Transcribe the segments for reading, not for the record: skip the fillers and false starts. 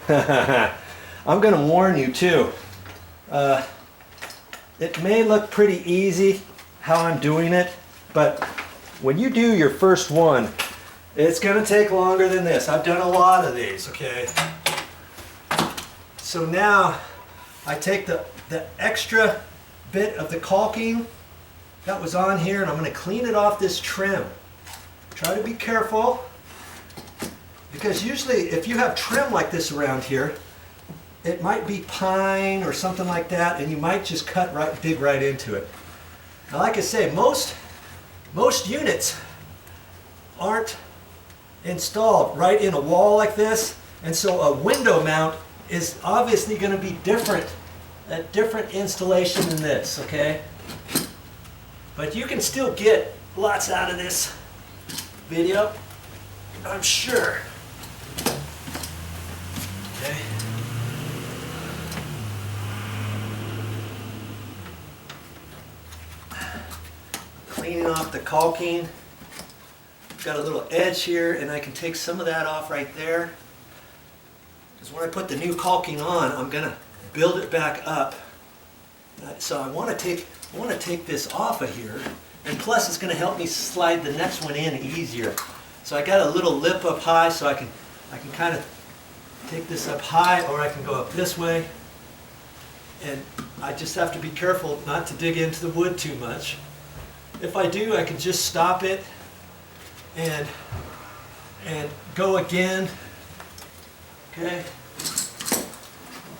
I'm going to warn you too. It may look pretty easy how I'm doing it, but when you do your first one, it's going to take longer than this. I've done a lot of these, okay? So now I take the extra bit of the caulking that was on here and I'm going to clean it off this trim. Try to be careful, because usually if you have trim like this around here, it might be pine or something like that, and you might just dig right into it. Now, like I say, most units aren't installed right in a wall like this, and so a window mount is obviously going to be a different installation than this, okay? But you can still get lots out of this video, I'm sure. Okay. Cleaning off the caulking. Got a little edge here, and I can take some of that off right there. Because when I put the new caulking on, I'm going to build it back up. So I want to take this off of here, and plus it's going to help me slide the next one in easier. So I got a little lip up high, so I can kind of take this up high, or I can go up this way. And I just have to be careful not to dig into the wood too much. If I do, I can just stop it and go again. Okay.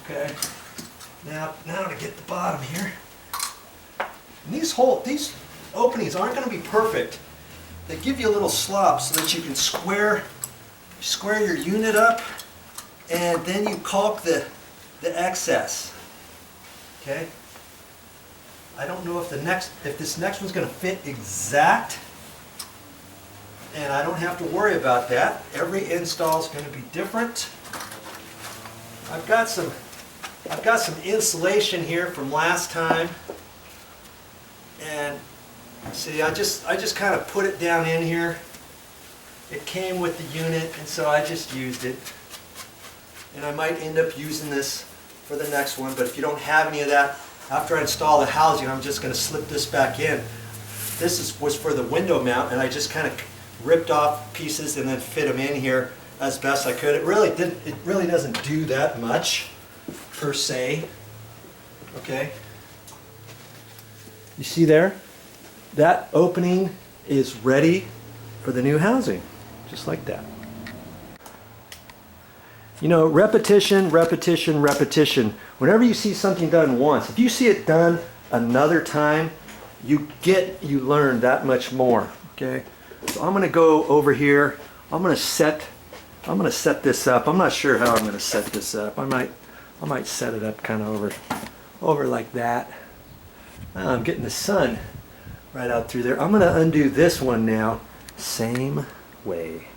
Okay. Now to get the bottom here. And these openings aren't going to be perfect. They give you a little slop so that you can square your unit up, and then you caulk the excess. Okay. I don't know if this next one's going to fit exact, and I don't have to worry about that. Every install is going to be different. I've got some insulation here from last time, and see, I just kind of put it down in here. It came with the unit, and so I just used it. And I might end up using this for the next one, but if you don't have any of that, after I install the housing, I'm just going to slip this back in. This was for the window mount, and I just kind of ripped off pieces and then fit them in here as best I could. It really doesn't do that much per se. Okay. You see there? That opening is ready for the new housing, just like that. You know, repetition, repetition, repetition. Whenever you see something done once, if you see it done another time, you learn that much more. Okay. So I'm going to go over here. I'm going to set this up. I'm not sure how I'm going to set this up. I might set it up kind of over like that. I'm getting the sun right out through there. I'm going to undo this one now, same way.